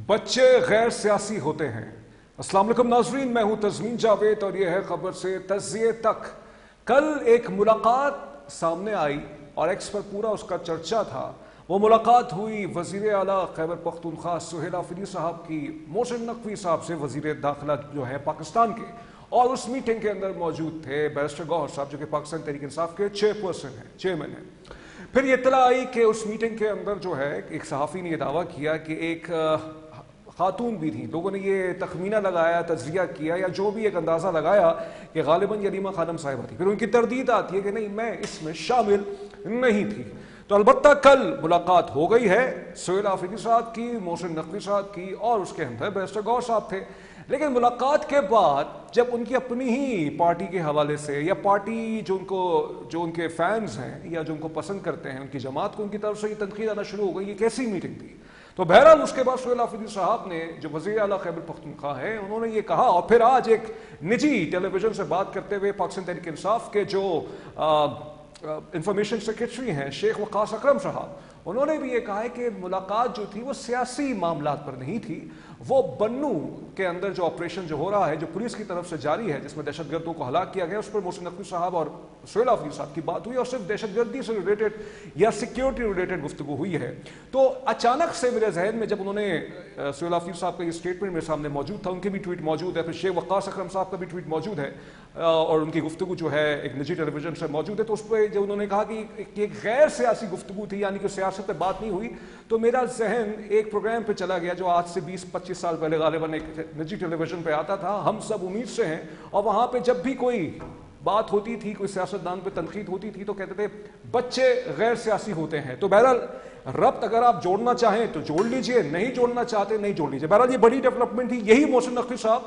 بچے غیر سیاسی ہوتے ہیں۔ السلام علیکم ناظرین، میں ہوں تزمین جاوید اور یہ ہے خبر سے تجزیے تک۔ کل ایک ملاقات سامنے آئی اور ایکس پر پورا اس کا چرچا تھا۔ وہ ملاقات ہوئی وزیر اعلیٰ خیبر پختونخوا سہیل آفریدی صاحب کی محسن نقوی صاحب سے، وزیر داخلہ جو ہے پاکستان کے، اور اس میٹنگ کے اندر موجود تھے بیرسٹر گوہر صاحب جو کہ پاکستان تحریک انصاف کے چیئرمین ہیں۔ پھر یہ اطلاع آئی کہ اس میٹنگ کے اندر جو ہے ایک صحافی نے یہ دعویٰ کیا کہ ایک خاتون بھی تھی۔ لوگوں نے یہ تخمینہ لگایا، تجزیہ کیا یا جو بھی ایک اندازہ لگایا کہ غالباً یلیما خانم صاحبہ تھی۔ پھر ان کی تردید آتی ہے کہ نہیں، میں اس میں شامل نہیں تھی۔ تو البتہ کل ملاقات ہو گئی ہے سہیل آفریدی صاحب کی، محسن نقوی صاحب کی، اور اس کے اندر بیرسٹر گوہر صاحب تھے۔ لیکن ملاقات کے بعد جب ان کی اپنی ہی پارٹی کے حوالے سے یا پارٹی جو ان کے فینز ہیں یا جو ان کو پسند کرتے ہیں، ان کی جماعت کو ان کی طرف سے یہ تنقید آنا شروع ہو گئی، یہ کیسی میٹنگ تھی؟ تو بہرحال اس کے بعد سہیل آفریدی صاحب نے، جو وزیر اعلیٰ خیبر پختونخوا ہے، انہوں نے یہ کہا، اور پھر آج ایک نجی ٹیلی ویژن سے بات کرتے ہوئے پاکستان تحریک انصاف کے جو انفارمیشن سیکریٹری ہیں شیخ وقاص اکرم صاحب، انہوں نے بھی یہ کہا ہے کہ ملاقات جو تھی وہ سیاسی معاملات پر نہیں تھی، وہ بنو کے اندر جو آپریشن جو ہو رہا ہے، جو پولیس کی طرف سے جاری ہے، جس میں دہشت گردوں کو ہلاک کیا گیا، اس پر محسن نقوی صاحب اور سہیل آفریدی صاحب کی بات ہوئی، اور صرف دہشت گردی سے ریلیٹڈ یا سیکیورٹی ریلیٹڈ گفتگو ہوئی ہے۔ تو اچانک سے میرے ذہن میں جب انہوں نے سہیل آفریدی صاحب کا یہ اسٹیٹمنٹ میرے سامنے موجود تھا، ان کی بھی ٹویٹ موجود ہے، پھر شیخ وقاص اکرم صاحب کا بھی ٹویٹ موجود ہے، اور ان کی گفتگو جو ہے ایک نجی ٹیلی ویژن سے موجود ہے، تو اس پہ جو انہوں نے کہا کہ ایک غیر سیاسی گفتگو تھی، یعنی کہ سیاست پہ بات نہیں ہوئی، تو میرا ذہن ایک پروگرام پہ چلا گیا جو آج سے 20-25 سال پہلے غالباً ایک نجی ٹیلی ویژن پہ آتا تھا، ہم سب امید سے ہیں، اور وہاں پہ جب بھی کوئی بات ہوتی تھی، کوئی سیاستدان پہ تنقید ہوتی تھی، تو کہتے تھے بچے غیر سیاسی ہوتے ہیں۔ تو بہرحال ربط اگر آپ جوڑنا چاہیں تو جوڑ لیجئے، نہیں جوڑنا چاہتے نہیں جوڑ لیجئے۔ بہرحال یہ بڑی ڈیولپمنٹ تھی۔ یہی محسن نقوی صاحب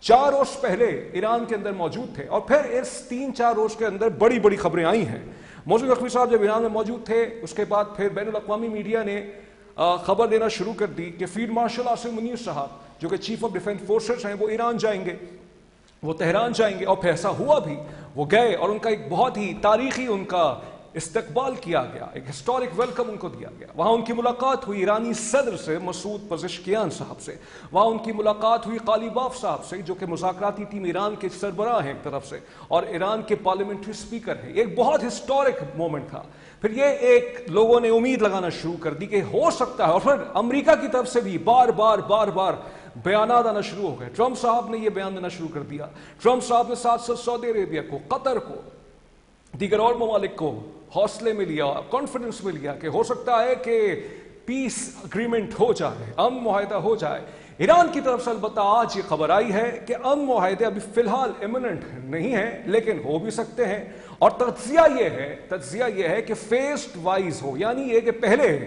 4 روز پہلے ایران کے اندر موجود تھے، اور پھر اس 3-4 روز کے اندر بڑی بڑی خبریں آئی ہیں۔ محسن نقوی صاحب جب ایران میں موجود تھے، اس کے بعد پھر بین الاقوامی میڈیا نے خبر دینا شروع کر دی کہ فیلڈ مارشل عاصم منیر صاحب جو کہ چیف آف ڈیفنس فورسز ہیں، وہ ایران جائیں گے، وہ تہران جائیں گے، اور پھر ایسا ہوا بھی، وہ گئے، اور ان کا ایک بہت ہی تاریخی ان کا استقبال کیا گیا، ایک ہسٹورک ویلکم ان کو دیا گیا۔ وہاں ان کی ملاقات ہوئی ایرانی صدر سے، مسعود پزشکیان صاحب سے، وہاں ان کی ملاقات ہوئی قالیباف صاحب سے جو کہ مذاکراتی ٹیم ایران کے سربراہ ہیں ایک طرف سے، اور ایران کے پارلیمنٹری اسپیکر ہیں۔ ایک بہت ہسٹورک مومنٹ تھا۔ پھر یہ ایک لوگوں نے امید لگانا شروع کر دی کہ ہو سکتا ہے، اور پھر امریکہ کی طرف سے بھی بار بار بیانات آنا شروع ہو گئے۔ ٹرمپ صاحب نے یہ بیان دینا شروع کر دیا۔ ٹرمپ صاحب نے ساتھ ساتھ سعودی عربیہ کو، قطر کو، دیگر اور ممالک کو حوصلے میں لیا، کانفیڈنس میں لیا کہ ہو سکتا ہے کہ پیس اگریمنٹ ہو جائے، امن معاہدہ ہو جائے۔ ایران کی طرف سے البتہ آج یہ خبر آئی ہے کہ امن معاہدے ابھی فی الحال ایمننٹ نہیں ہیں، لیکن ہو بھی سکتے ہیں، اور تجزیہ یہ ہے کہ فیزڈ وائز ہو، یعنی یہ کہ پہلے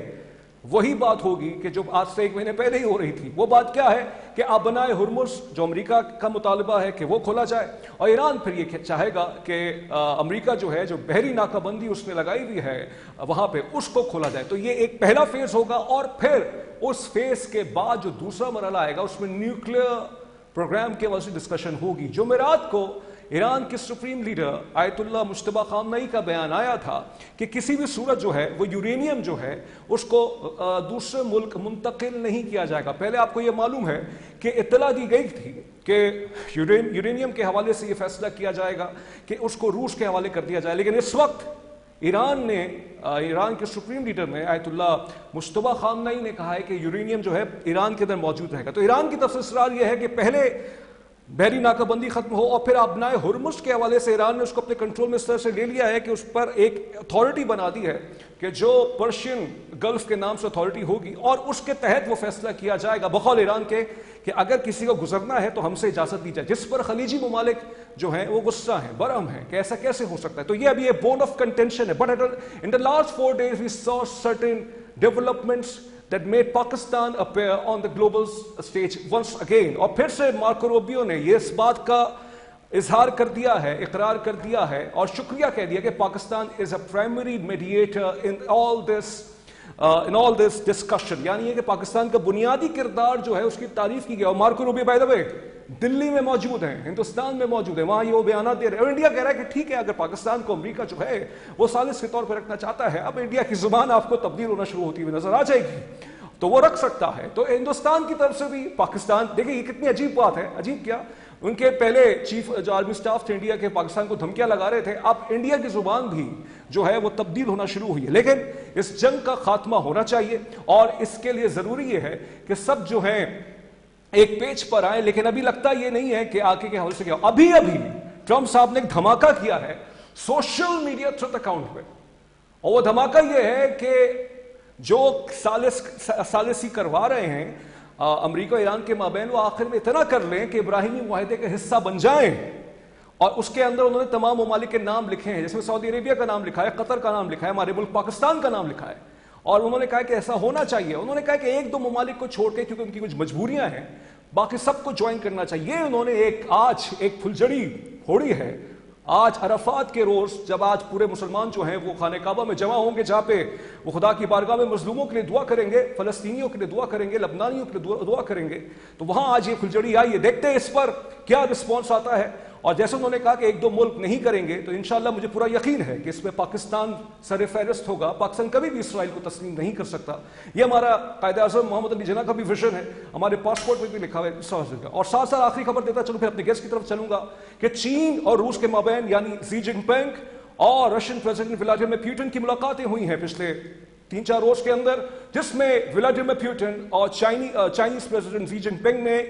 وہی بات ہوگی کہ جو آج سے 1 مہینے پہلے ہی ہو رہی تھی۔ وہ بات کیا ہے کہ ابنائے ہرمز جو امریکہ کا مطالبہ ہے کہ وہ کھولا جائے، اور ایران پھر یہ چاہے گا کہ امریکہ جو ہے، جو بحری ناکہ بندی اس نے لگائی ہوئی ہے وہاں پہ، اس کو کھولا جائے۔ تو یہ ایک پہلا فیز ہوگا، اور پھر اس فیز کے بعد جو دوسرا مرحلہ آئے گا اس میں نیوکلیئر پروگرام کے وجہ سے ڈسکشن ہوگی۔ جمعرات کو ایران کے سپریم لیڈر آیت اللہ مجتبی خامنئی کا بیان آیا تھا کہ کسی بھی صورت جو ہے وہ یورینیم جو ہے اس کو دوسرے ملک منتقل نہیں کیا جائے گا۔ پہلے آپ کو یہ معلوم ہے کہ اطلاع دی گئی تھی کہ یورینیم کے حوالے سے یہ فیصلہ کیا جائے گا کہ اس کو روس کے حوالے کر دیا جائے، لیکن اس وقت ایران کے سپریم لیڈر نے آیت اللہ مجتبی خامنئی نے کہا ہے کہ یورینیم جو ہے ایران کے اندر موجود رہے گا۔ تو ایران کی طرف سے اصرار یہ ہے کہ پہلے بحری ناکہ بندی ختم ہو، اور پھر ابنائے ہرمز کے حوالے سے ایران نے اس کو اپنے کنٹرول میں اس طرح سے لے لیا ہے کہ اس پر ایک اتھارٹی بنا دی ہے کہ جو پرشین گلف کے نام سے اتھارٹی ہوگی، اور اس کے تحت وہ فیصلہ کیا جائے گا بقول ایران کے کہ اگر کسی کو گزرنا ہے تو ہم سے اجازت دی جائے، جس پر خلیجی ممالک جو ہیں وہ غصہ ہیں، برہم ہیں کہ ایسا کیسے ہو سکتا ہے۔ تو یہ ابھی یہ بون آف کنٹینشن ہے، but in the last 4 days we saw certain developments that made Pakistan appear on the global stage once again۔ اور پھر سے مارکو روبیو نے یہ اس بات کا اظہار کر دیا ہے، اقرار کر دیا ہے، اور شکریہ کہہ دیا کہ Pakistan is a primary mediator in all this discussion، یعنی یہ کہ پاکستان کا بنیادی کردار جو ہے اس کی تعریف کی گئی۔ اور مارکو روبیو بائی دا وے دلی میں موجود ہیں، ہندوستان میں موجود ہیں، وہاں یہ وہ بیانات دے رہے ہیں، اور انڈیا کہہ رہا ہے کہ ٹھیک ہے اگر پاکستان کو امریکہ جو ہے وہ ثالث کے طور پر رکھنا چاہتا ہے۔ اب انڈیا کی زبان آپ کو تبدیل ہونا شروع ہوتی ہوئی نظر آ جائے گی۔ تو وہ رکھ سکتا ہے. تو ہندوستان کی طرف سے بھی پاکستان, دیکھیں یہ کتنی عجیب بات ہے, عجیب کیا, ان کے پہلے چیف جو آرمی سٹاف تھے انڈیا کے, پاکستان کو دھمکیاں لگا رہے تھے, اب انڈیا کی زبان بھی جو ہے وہ تبدیل ہونا شروع ہوئی ہے. لیکن اس جنگ کا خاتمہ ہونا چاہیے, اور اس کے لیے ضروری یہ ہے کہ سب جو ہیں ایک پیج پر آئیں. لیکن ابھی لگتا یہ نہیں ہے کہ آگے کے حوالے سے کیا. ابھی ٹرمپ صاحب نے ایک دھماکہ کیا ہے سوشل میڈیا تھریٹ اکاؤنٹ پہ, اور وہ دھماکہ یہ ہے کہ جو ثالثی کروا رہے ہیں امریکہ اور ایران کے مابین, وہ آخر میں اتنا کر لیں کہ ابراہیمی معاہدے کا حصہ بن جائیں. اور اس کے اندر انہوں نے تمام ممالک کے نام لکھے ہیں, جس میں سعودی عربیہ کا نام لکھا ہے, قطر کا نام لکھا ہے, ہمارے ملک پاکستان کا نام لکھا ہے. اور انہوں نے کہا کہ ایسا ہونا چاہیے. انہوں نے کہا کہ ایک دو ممالک کو چھوڑ کے, کیونکہ ان کی کچھ مجبوریاں ہیں, باقی سب کو جوائن کرنا چاہیے. انہوں نے آج ایک پھلجڑی پھوڑی ہے. آج عرفات کے روز جب آج پورے مسلمان جو ہیں وہ خانہ کعبہ میں جمع ہوں گے, جہاں پہ وہ خدا کی بارگاہ میں مظلوموں کے لیے دعا کریں گے, فلسطینیوں کے لیے دعا کریں گے, لبنانیوں کے لیے دعا کریں گے, تو وہاں آج یہ پھلجڑی آئی ہے. دیکھتے ہیں اس پر کیا رسپانس آتا ہے. اور جیسے انہوں نے کہا کہ ایک دو ملک نہیں کریں گے, تو انشاءاللہ مجھے پورا یقین ہے کہ اس میں پاکستان سر فہرست ہوگا. پاکستان کبھی بھی اسرائیل کو تسلیم نہیں کر سکتا. یہ ہمارا قائد اعظم محمد علی جناح کا بھی ویژن ہے, ہمارے پاسپورٹ میں بھی لکھا ہوا ہے اس حوالے سے. اور ساتھ ساتھ آخری خبر دیتا چلوں, پھر اپنے گیسٹ کی طرف چلوں گا, کہ چین اور روس کے مابین یعنی ژی جن پنگ اور رشین پریزیڈنٹ ولادیمیر پوٹن کی ملاقاتیں ہوئی ہیں پچھلے 3-4 روز کے اندر, جس میں ولادیمیر پوٹن اور چائنیز پریزیڈنٹ ژی جن پنگ نے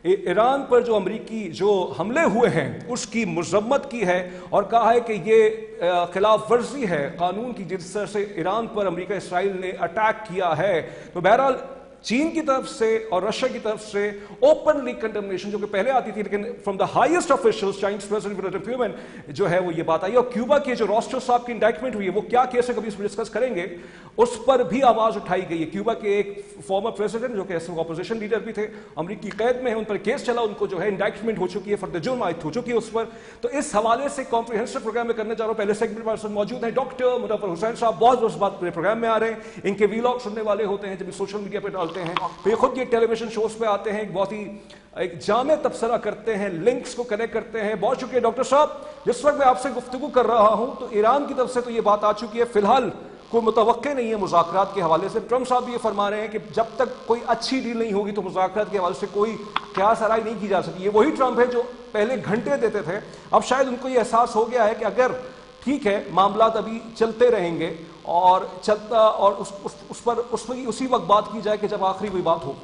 ایران پر جو امریکی جو حملے ہوئے ہیں اس کی مذمت کی ہے, اور کہا ہے کہ یہ خلاف ورزی ہے قانون کی جس طرح سے ایران پر امریکہ اسرائیل نے اٹیک کیا ہے. تو بہرحال چین کی طرف سے اور رشیا کی طرف سے اوپنلی کنڈمنیشن جو کہ پہلے آتی تھی, لیکن from the highest officials Chinese president Vladimir Putin جو ہے وہ یہ بات آئی. اور کیوبا کی جو راسٹرو صاحب کی انڈائٹمنٹ ہوئی ہے وہ کیا کیس ہے, کبھی اس میں ڈسکس کریں گے, اس پر بھی آواز اٹھائی گئی ہے. کیوبا کے ایک فارمر پریزیڈنٹ جو کہ اپوزیشن لیڈر بھی تھے, امریکی قید میں ہیں, ان پر کیس چلا, ان کو جو ہے انڈائٹمنٹ ہو چکی ہے, فرد جرم عائد ہو چکی ہے اس پر. تو اس حوالے سے کمپریہنسو پروگرام میں کرنے جا رہا ہوں. پہلے سیگمنٹ پر موجود ہیں ڈاکٹر مظفر حسین صاحب, بہت اس بات پورے پروگرام میں آ رہے ہیں, ان کے ویلاگ سننے والے ہوتے ہیں جب سوشل میڈیا پہ ڈالتے ہیں, تو یہ خود یہ ٹیلی ویژن شوز پہ آتے ہیں, بہت ہی ایک جامع تبصرہ کرتے ہیں, لنکس کو کنیکٹ کرتے ہیں. بہت شکریہ ڈاکٹر صاحب. جس وقت میں آپ سے گفتگو کر رہا ہوں تو ایران کی طرف سے تو یہ بات آ چکی ہے, فی الحال کوئی متوقع نہیں ہے مذاکرات کے حوالے سے. ٹرمپ صاحب بھی یہ فرما رہے ہیں کہ جب تک کوئی اچھی ڈیل نہیں ہوگی تو مذاکرات کے حوالے سے کوئی قیاس آرائی نہیں کی جا سکتی. یہ وہی ٹرمپ ہے جو پہلے گھنٹے دیتے تھے, اب شاید ان کو یہ احساس ہو گیا ہے کہ اگر ٹھیک ہے معاملات ابھی چلتے رہیں گے اور چلتا, اور اس پر اسی وقت بات کی جائے کہ جب آخری کوئی بات ہو.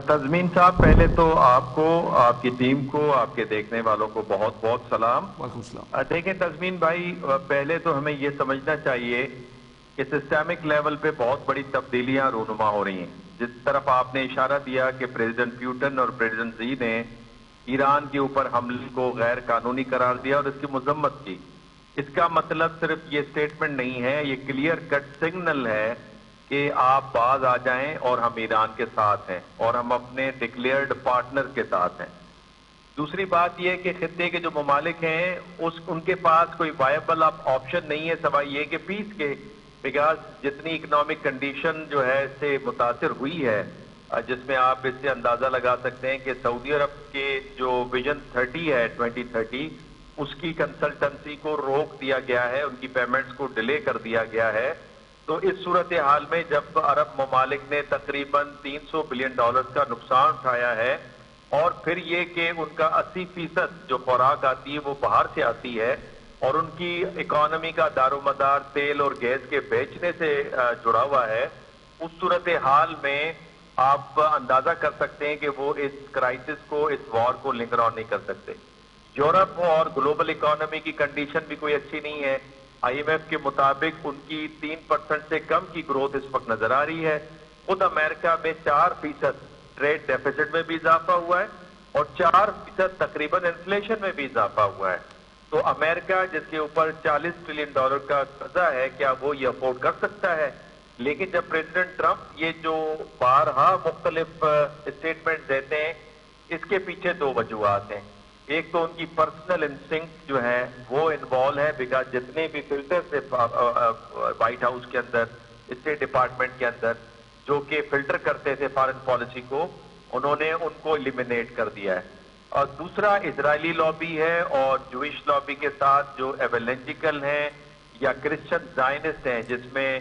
تزمین صاحب, پہلے تو آپ کو, آپ کی ٹیم کو, آپ کے دیکھنے والوں کو بہت بہت سلام. وعلیکم السلام. دیکھیں تزمین بھائی, پہلے تو ہمیں یہ سمجھنا چاہیے کہ سسٹمک لیول پہ بہت بڑی تبدیلیاں رونما ہو رہی ہیں. جس طرف آپ نے اشارہ دیا کہ پریزیڈنٹ پیوٹن اور پریزیڈنٹ ژی نے ایران کے اوپر حملے کو غیر قانونی قرار دیا اور اس کی مذمت کی, اس کا مطلب صرف یہ سٹیٹمنٹ نہیں ہے, یہ کلیئر کٹ سگنل ہے کہ آپ باز آ جائیں اور ہم ایران کے ساتھ ہیں اور ہم اپنے ڈکلیئرڈ پارٹنر کے ساتھ ہیں. دوسری بات یہ کہ خطے کے جو ممالک ہیں ان کے پاس کوئی وائبل آپشن نہیں ہے سوائے یہ کہ پیس کے, بیکاز جتنی اکنامک کنڈیشن جو ہے اس سے متاثر ہوئی ہے, جس میں آپ اس سے اندازہ لگا سکتے ہیں کہ سعودی عرب کے جو ویژن 30 ہے 2030, اس کی کنسلٹنسی کو روک دیا گیا ہے, ان کی پیمنٹس کو ڈیلے کر دیا گیا ہے. تو اس صورتحال میں جب عرب ممالک نے تقریباً $300 بلین کا نقصان اٹھایا ہے, اور پھر یہ کہ ان کا 80% جو خوراک آتی ہے وہ باہر سے آتی ہے, اور ان کی اکانومی کا دار و مدار تیل اور گیس کے بیچنے سے جڑا ہوا ہے, اس صورتحال میں آپ اندازہ کر سکتے ہیں کہ وہ اس کرائسس کو, اس وار کو لنگر آن نہیں کر سکتے. یورپ اور گلوبل اکانومی کی کنڈیشن بھی کوئی اچھی نہیں ہے. آئی ایم ایف کے مطابق ان کی 3% سے کم کی گروتھ اس وقت نظر آ رہی ہے. خود امریکہ میں 4% ٹریڈ ڈیفیسٹ میں بھی اضافہ ہوا ہے, اور 4% تقریباً انفلیشن میں بھی اضافہ ہوا ہے. تو امریکہ جس کے اوپر $40 ٹریلین کا قرضہ ہے, کیا وہ یہ افورڈ کر سکتا ہے؟ لیکن جب پریزیڈنٹ ٹرمپ یہ جو بارہا مختلف اسٹیٹمنٹ دیتے ہیں, اس کے پیچھے دو وجوہات ہیں. ایک تو ان کی پرسنل انسٹنکٹ جو ہے وہ انوالو ہے, بیکاز جتنے بھی فلٹر تھے وائٹ ہاؤس کے اندر, اسٹیٹ ڈپارٹمنٹ کے اندر, جو کہ فلٹر کرتے تھے فارن پالیسی کو, انہوں نے ان کو ایلیمینیٹ کر دیا ہے. اور دوسرا اسرائیلی لابی ہے اور جوئش لابی کے ساتھ جو ایویلنجیکل ہیں یا کرسچن زائنسٹ ہیں, جس میں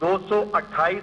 228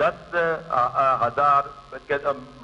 10,000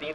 3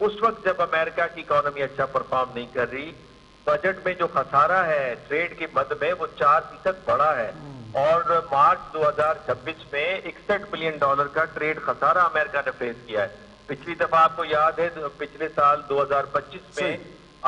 اس وقت جب امریکہ کی اکانومی اچھا پرفارم نہیں کر رہی، بجٹ میں جو خسارہ ہے ٹریڈ کی مد میں وہ 4% بڑا ہے، اور مارچ 2026 میں $61 بلین کا ٹریڈ خسارہ امریکہ نے فیس کیا ہے۔ پچھلی دفعہ آپ کو یاد ہے پچھلے سال 2025 میں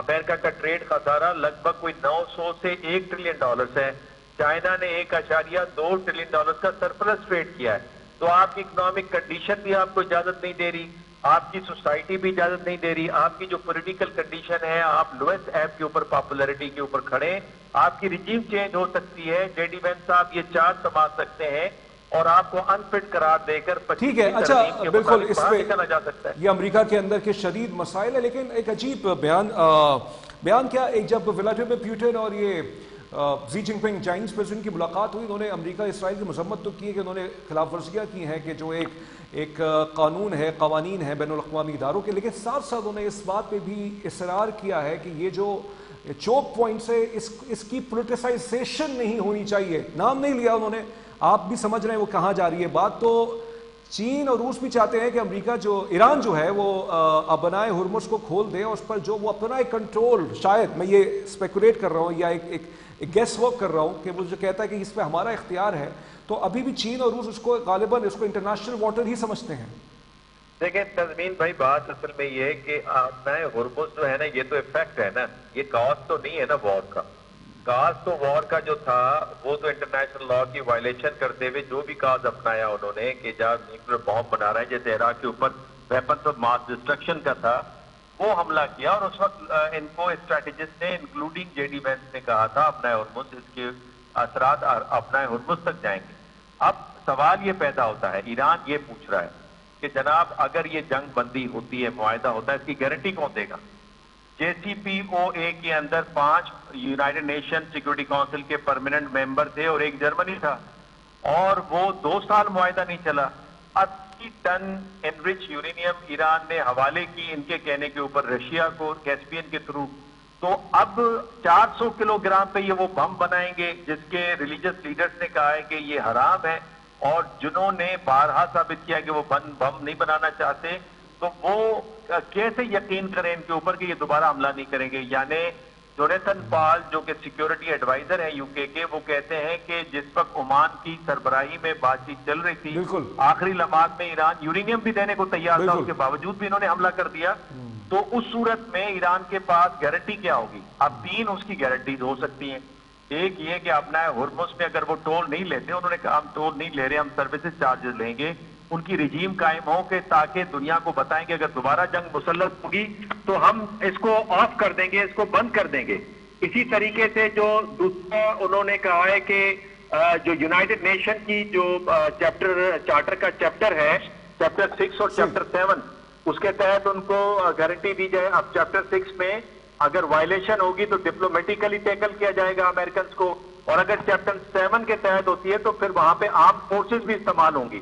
امریکہ کا ٹریڈ خسارہ لگ بھگ کوئی 900 سے $1 ٹریلین ہے۔ چائنا نے $1.2 ٹریلین کا سرپلس ٹریڈ کیا ہے۔ تو آپ کی اکنامک کنڈیشن بھی آپ کو اجازت نہیں دے رہی، آپ کی سوسائٹی بھی اجازت نہیں دے رہی، آپ کی جو پولیٹیکل کنڈیشن ہے، آپ لوئسٹ ایپ کے اوپر پاپولرٹی کے اوپر کھڑے، آپ کی رجیم چینج ہو سکتی ہے، جے ڈی وینس صاحب یہ چارج سنبھال سکتے ہیں اور آپ کو انفٹ قرار دے کر ٹھیک ہے اچھا بالکل اس پہ نکالا جا سکتا ہے۔ یہ امریکہ کے اندر کے شدید مسائل ہے، لیکن ایک عجیب بیان کیا، ایک جب ولادیمیر پیوٹن اور یہ زی جن پنگ چائنیز پریزیڈنٹ کی ملاقات ہوئی، انہوں نے امریکہ اسرائیل کی مذمت تو کی ہے کہ انہوں نے خلاف ورزیاں کی ہیں کہ جو ایک قانون ہے، قوانین ہیں بین الاقوامی اداروں کے، لیکن ساتھ ساتھ انہوں نے اس بات پہ بھی اصرار کیا ہے کہ یہ جو چوک پوائنٹس ہے اس کی پولیٹیسائزیشن نہیں ہونی چاہیے۔ نام نہیں لیا انہوں نے، آپ بھی سمجھ رہے ہیں وہ کہاں جا رہی ہے بات۔ تو چین اور روس بھی چاہتے ہیں کہ امریکہ ایران جو ہے وہ ابنائے ہرمز کو کھول دے، اور اس پر جو وہ اپنا ایک کنٹرول، شاید میں یہ اسپیکولیٹ کر رہا ہوں یا ایک گیس ورک کر رہا ہوں کہ وہ جو کہتا ہے کہ اس پہ ہمارا اختیار ہے، تو ابھی بھی چین اور روس اس کو غالباً اس کو انٹرنیشنل واٹر ہی سمجھتے ہیں۔ دیکھیں تزمین بھائی، بات اصل میں یہ ہے کہ ابنائے ہرمز جو ہے نا، یہ تو ایفیکٹ ہے نا، یہ کاز تو نہیں ہے نا وار کا۔ کاز تو وار کا جو تھا وہ تو انٹرنیشنل لا کی وائلیشن کرتے ہوئے جو بھی کاز اپنایا انہوں نے کہ جب نیوکلیر بام بنا رہا ہے، جیسے عراق کے اوپر ویپنز آف ماس ڈسٹرکشن کا تھا، وہ حملہ کیا، اور اس وقت ان کو اسٹریٹجسٹ نے انکلوڈنگ جے ڈی وینس نے کہا تھا ابنائے ہرمز، اس کے اثرات ابنائے ہرمز تک جائیں گے۔ اب سوال یہ پیدا ہوتا ہے، ایران یہ پوچھ رہا ہے کہ جناب اگر یہ جنگ بندی ہوتی ہے، معاہدہ ہوتا ہے، اس کی گارنٹی کون دے گا؟ جے سی پی او اے کے اندر 5 یونائیٹڈ نیشن سیکورٹی کونسل کے پرماننٹ ممبر تھے اور ایک جرمنی تھا، اور وہ 2 سال معاہدہ نہیں چلا۔ 80 ٹن انرچ یورینیم ایران نے حوالے کی ان کے کہنے کے اوپر رشیا کو، کیسپین کے تھرو۔ تو اب 400 کلو گرام پہ یہ وہ بم بنائیں گے جس کے ریلیجس لیڈرز نے کہا ہے کہ یہ حرام ہے، اور جنہوں نے بارہا ثابت کیا کہ وہ بم نہیں بنانا چاہتے، تو وہ کیسے یقین کریں ان کے اوپر کہ یہ دوبارہ حملہ نہیں کریں گے؟ یعنی جونیتھن پال جو کہ سیکیورٹی ایڈوائزر ہیں یو کے وہ کہتے ہیں کہ جس وقت عمان کی سربراہی میں بات چیت چل رہی تھی، آخری لمحات میں ایران یورینیم بھی دینے کو تیار تھا، اس کے باوجود بھی انہوں نے حملہ کر دیا۔ تو اس صورت میں ایران کے پاس گارنٹی کیا ہوگی؟ اب 3 اس کی گارنٹیز ہو سکتی ہیں۔ ایک یہ کہ ابنائے ہرمز میں اگر وہ ٹول نہیں لیتے، انہوں نے کہا ہم ٹول نہیں لے رہے، ہم سروسز چارجز لیں گے، ان کی رجیم قائم ہو کہ تاکہ دنیا کو بتائیں کہ اگر دوبارہ جنگ مسلط ہوگی تو ہم اس کو آف کر دیں گے، اس کو بند کر دیں گے۔ اسی طریقے سے جو دوسرا انہوں نے کہا ہے کہ جو یونائیٹڈ نیشن کی جو چارٹر کا چیپٹر ہے، چیپٹر 6 اور چیپٹر 7، اس کے تحت ان کو گارنٹی دی جائے۔ اب چیپٹر 6 میں اگر وائلیشن ہوگی تو ڈپلومیٹیکلی ٹیکل کیا جائے گا امریکنز کو، اور اگر چیپٹر 7 کے تحت ہوتی ہے تو پھر وہاں پہ آرم فورسز بھی استعمال ہوں گی۔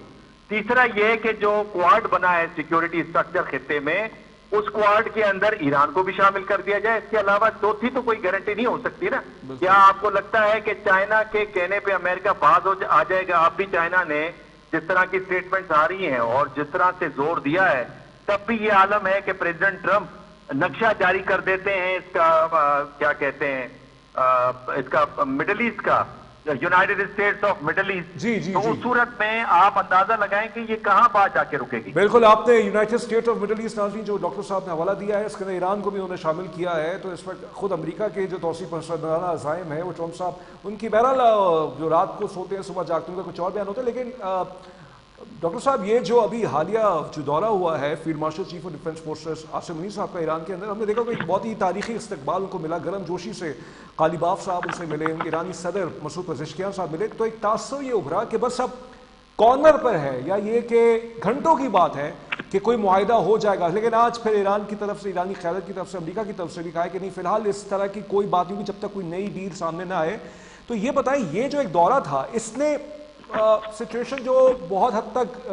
تیسرا یہ کہ جو کوارڈ بنا ہے سیکیورٹی اسٹرکچر خطے میں، اس کوارڈ کے اندر ایران کو بھی شامل کر دیا جائے۔ اس کے علاوہ چوتھی تو کوئی گارنٹی نہیں ہو سکتی نا۔ کیا آپ کو لگتا ہے کہ چائنا کے کہنے پہ امریکہ باز آ جائے گا؟ اب بھی چائنا نے جس طرح کی سٹیٹمنٹس آ رہی ہیں اور جس طرح سے زور دیا ہے، تب بھی یہ عالم ہے کہ پریزیڈنٹ ٹرمپ نقشہ جاری کر دیتے ہیں اس کا کیا کہتے ہیں اس کا مڈل ایسٹ کا، united states of middle east. تو اس صورت میں آپ اندازہ لگائیں کہ یہ کہاں بات جا کے رکے گی۔ بالکل، آپ نے united state of middle east ناظرین جو ڈاکٹر صاحب نے حوالہ دیا ہے، اس کے اندر ایران کو بھی انہوں نے شامل کیا ہے، تو اس وقت خود امریکہ کے جو توسیع پسندانہ عزائم ہے وہ ٹرمپ صاحب ان کی بہرحال جو رات کو سوتے ہیں صبح جاگتے ہیں کچھ اور بیان ہوتے ہیں۔ لیکن ڈاکٹر صاحب یہ جو ابھی حالیہ جو دورہ ہوا ہے field marshal chief of defence forces Asim Munir صاحب کا ایران کے اندر، ہم نے دیکھا کہ ایک بہت ہی تاریخی استقبال ان کو ملا، گرم جوشی سے قالیباف صاحب ان سے ملے، ان کے ایرانی صدر مسعود پزشکیان صاحب ملے، تو ایک تاثر یہ ابھرا کہ بس اب کارنر پر ہے، یا یہ کہ گھنٹوں کی بات ہے کہ کوئی معاہدہ ہو جائے گا۔ لیکن آج پھر ایران کی طرف سے، ایرانی قیادت کی طرف سے، امریکہ کی طرف سے بھی کہا ہے کہ نہیں، فی الحال اس طرح کی کوئی بات نہیں ہوگی جب تک کوئی نئی ڈیل سامنے نہ آئے۔ تو یہ بتائیں، یہ جو ایک دورہ تھا اس نے سچویشن جو بہت حد تک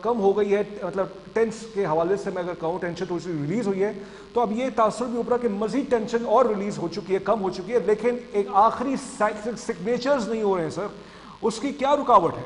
کم ہو گئی ہے، مطلب ٹینس کے حوالے سے میں اگر کہوں، ٹینشن تو ریلیز ہوئی ہے، تو اب یہ تاثر بھی اوپر کہ مزید ٹینشن اور ریلیز ہو چکی ہے، کم ہو چکی ہے، لیکن ایک آخری سگنیچرز نہیں ہو رہے ہیں سر، اس کی کیا رکاوٹ ہے؟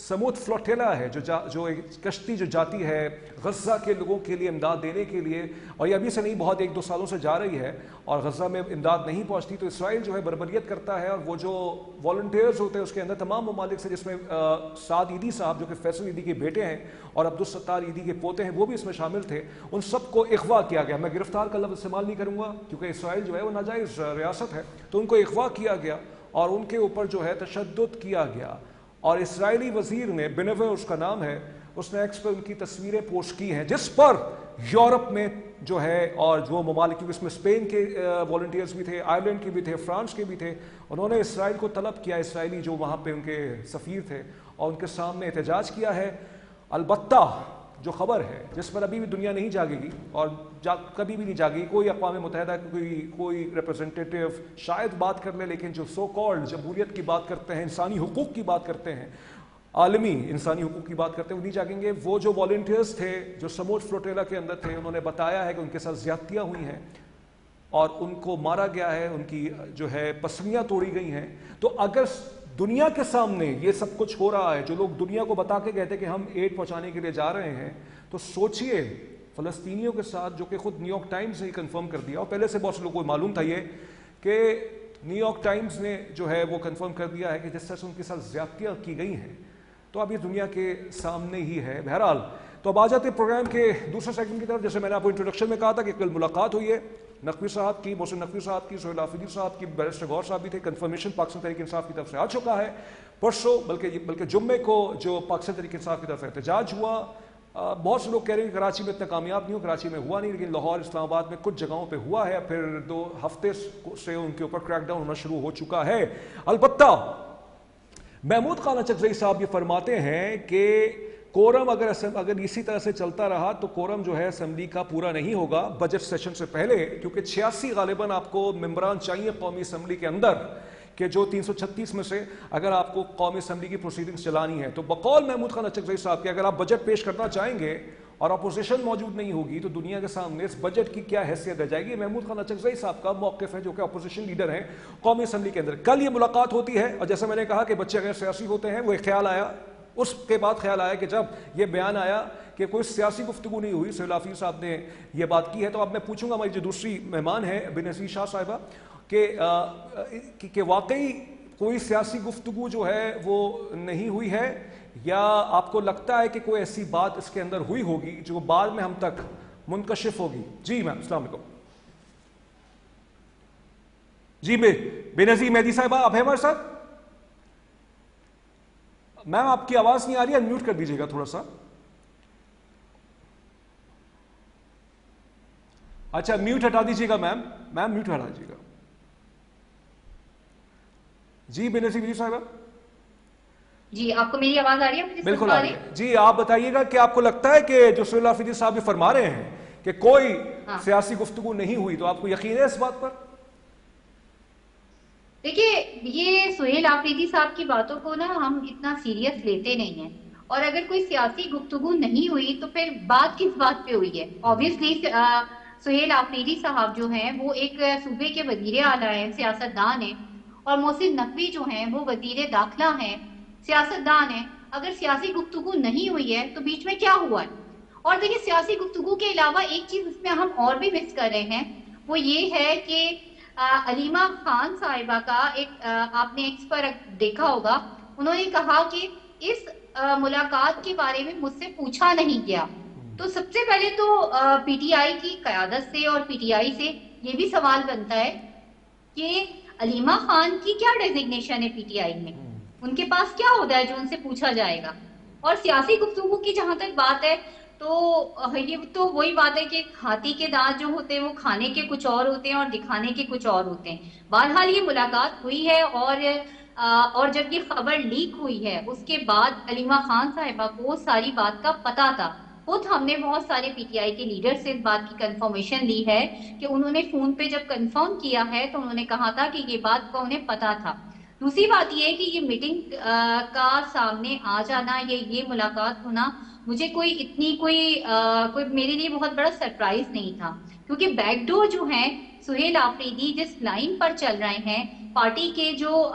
سمود فلوٹیلا ہے جو ایک کشتی جو جاتی ہے غزہ کے لوگوں کے لیے امداد دینے کے لیے، اور یہ ابھی سے نہیں بہت 1-2 سالوں سے جا رہی ہے اور غزہ میں امداد نہیں پہنچتی، تو اسرائیل جو ہے بربریت کرتا ہے، اور وہ جو والنٹیئرز ہوتے ہیں اس کے اندر تمام ممالک سے، جس میں سعد عیدی صاحب جو کہ فیصل عیدی کے بیٹے ہیں اور عبدالستار عیدی کے پوتے ہیں وہ بھی اس میں شامل تھے، ان سب کو اغوا کیا گیا۔ میں گرفتار کا لفظ استعمال نہیں کروں گا کیونکہ اسرائیل جو ہے وہ ناجائز ریاست ہے، تو ان کو اغوا کیا گیا اور ان کے اوپر جو ہے تشدد کیا گیا، اور اسرائیلی وزیر نے بنوے اس کا نام ہے، اس نے ایکس پہ ان کی تصویریں پوسٹ کی ہیں، جس پر یورپ میں جو ہے اور جو ممالک، اس میں اسپین کے والنٹیئرز بھی تھے، آئرلینڈ کے بھی تھے، فرانس کے بھی تھے، انہوں نے اسرائیل کو طلب کیا، اسرائیلی جو وہاں پہ ان کے سفیر تھے، اور ان کے سامنے احتجاج کیا ہے۔ البتہ جو خبر ہے جس پر ابھی بھی دنیا نہیں جاگے گی اور کبھی بھی نہیں جاگے گی، کوئی اقوام متحدہ کوئی ریپرزنٹیٹیو شاید بات کر لے، لیکن جو سو کالڈ جمہوریت کی بات کرتے ہیں، انسانی حقوق کی بات کرتے ہیں، عالمی انسانی حقوق کی بات کرتے ہیں، وہ نہیں جاگیں گے۔ وہ جو والنٹیئرز تھے جو سمود فلوٹیلا کے اندر تھے، انہوں نے بتایا ہے کہ ان کے ساتھ زیادتیاں ہوئی ہیں اور ان کو مارا گیا ہے، ان کی جو ہے پسلیاں توڑی گئی ہیں۔ تو اگر دنیا کے سامنے یہ سب کچھ ہو رہا ہے، جو لوگ دنیا کو بتا کے کہتے کہ ہم ایڈ پہنچانے کے لیے جا رہے ہیں، تو سوچئے فلسطینیوں کے ساتھ، جو کہ خود نیو یارک ٹائمز نے کنفرم کر دیا، اور پہلے سے بہت سے لوگوں کو معلوم تھا یہ کہ نیو یارک ٹائمز نے جو ہے وہ کنفرم کر دیا ہے کہ جس طرح سے ان کے ساتھ زیادتیاں کی گئی ہیں، تو اب یہ دنیا کے سامنے ہی ہے۔ بہرحال تو اب آ جاتے پروگرام کے دوسرے سیگمنٹ کی طرف۔ جیسے میں نے آپ کو انٹروڈکشن میں کہا تھا کہ کل ملاقات ہوئی ہے نقوی صاحب کی، محسن نقوی صاحب کی، سہیل آفریدی صاحب کی، بیرسٹر غور صاحب بھی تھے، کنفرمیشن پاکستان تحریک انصاف کی طرف سے آ چکا ہے۔ پرسوں بلکہ جمعے کو جو پاکستان تحریک انصاف کی طرف احتجاج ہوا، بہت سے لوگ کہہ رہے ہیں کہ کراچی میں اتنا کامیاب نہیں ہو، کراچی میں ہوا نہیں، لیکن لاہور، اسلام آباد میں کچھ جگہوں پہ ہوا ہے، پھر 2 ہفتے سے ان کے اوپر کریک ڈاؤن ہونا شروع ہو چکا ہے۔ البتہ محمود خان اچکزئی صاحب یہ فرماتے ہیں کہ کورم اگر اسی طرح سے چلتا رہا تو کورم جو ہے اسمبلی کا پورا نہیں ہوگا بجٹ سیشن سے پہلے، کیونکہ 86 غالباً آپ کو ممبران چاہیے قومی اسمبلی کے اندر، کہ جو 336 میں سے اگر آپ کو قومی اسمبلی کی پروسیڈنگز چلانی ہے، تو بقول محمود خان اچکزئی صاحب کہ اگر آپ بجٹ پیش کرنا چاہیں گے اور اپوزیشن موجود نہیں ہوگی تو دنیا کے سامنے اس بجٹ کی کیا حیثیت رہ جائے گی۔ محمود خان اچکزئی صاحب کا موقف ہے، جو کہ اپوزیشن لیڈر ہیں قومی اسمبلی کے اندر۔ کل یہ ملاقات ہوتی ہے، اور جیسے میں نے کہا کہ بچے غیر سیاسی ہوتے ہیں، وہ ایک خیال آیا، اس کے بعد خیال آیا کہ جب یہ بیان آیا کہ کوئی سیاسی گفتگو نہیں ہوئی، سہیل آفریدی صاحب نے یہ بات کی ہے، تو اب میں پوچھوں گا ہماری جو دوسری مہمان ہے بینظیر شاہ صاحبہ کہ واقعی کوئی سیاسی گفتگو جو ہے وہ نہیں ہوئی ہے، یا آپ کو لگتا ہے کہ کوئی ایسی بات اس کے اندر ہوئی ہوگی جو بعد میں ہم تک منکشف ہوگی؟ جی میم، السلام علیکم۔ جی بینظیر مہدی صاحبہ آپ ہیں ہمارے ساتھ؟ میم آپ کی آواز نہیں آ رہی ہے، انمیوٹ کر دیجیے گا تھوڑا سا۔ اچھا میوٹ ہٹا دیجیے گا میم میوٹ ہٹا دیجیے گا۔ جی بینظیر صاحبہ جی آپ کو میری آواز آ رہی ہے؟ بالکل آ رہی ہے۔ جی آپ بتائیے گا کہ آپ کو لگتا ہے کہ جو سہیل آفریدی صاحب بھی فرما رہے ہیں کہ کوئی سیاسی گفتگو نہیں ہوئی، تو آپ کو یقین ہے اس بات پر؟ دیکھیے یہ سہیل آفریدی صاحب کی باتوں کو نا ہم اتنا سیریس لیتے نہیں ہیں، اور اگر کوئی سیاسی گفتگو نہیں ہوئی تو پھر بات کس بات پہ ہوئی ہے؟ اوبیسلی سہیل آفریدی صاحب جو ہیں وہ ایک صوبے کے وزیر اعلیٰ ہیں، سیاست دان ہیں، اور محسن نقوی جو ہیں وہ وزیر داخلہ ہیں، سیاست دان ہیں۔ اگر سیاسی گفتگو نہیں ہوئی ہے تو بیچ میں کیا ہوا ہے؟ اور دیکھیں سیاسی گفتگو کے علاوہ ایک چیز اس میں ہم اور بھی مس کر رہے ہیں، وہ یہ ہے کہ علیمہ خان صاحبہ کا ایک آپ نے ایکس پر دیکھا ہوگا، انہوں نے کہا کہ اس ملاقات کے بارے میں مجھ سے پوچھا نہیں گیا۔ تو سب سے پہلے تو پی ٹی آئی کی قیادت سے اور پی ٹی آئی سے یہ بھی سوال بنتا ہے کہ علیمہ خان کی کیا ڈیزگنیشن ہے پی ٹی آئی میں، ان کے پاس کیا ہوتا ہے جو ان سے پوچھا جائے گا؟ اور سیاسی گفتگو کی جہاں تک بات ہے تو یہ تو وہی بات ہے کہ ہاتھی کے دانت جو ہوتے ہیں وہ کھانے کے کچھ اور ہوتے ہیں اور دکھانے کے کچھ اور ہوتے ہیں۔ بہرحال یہ ملاقات ہوئی ہے، اور جب یہ خبر لیک ہوئی ہے اس کے بعد علیمہ خان صاحبہ کو ساری بات کا پتہ تھا۔ خود ہم نے بہت سارے پی ٹی آئی کے لیڈر سے اس بات کی کنفرمیشن لی ہے کہ انہوں نے فون پہ جب کنفرم کیا ہے تو انہوں نے کہا تھا کہ یہ بات کا انہیں پتہ تھا۔ دوسری بات یہ ہے کہ یہ میٹنگ کا سامنے آ جانا، یہ ملاقات ہونا مجھے کوئی میرے لیے بہت بڑا سرپرائز نہیں تھا، کیونکہ بیک ڈور جو ہیں سہیل آفریدی جس لائن پر چل رہے ہیں، پارٹی کے جو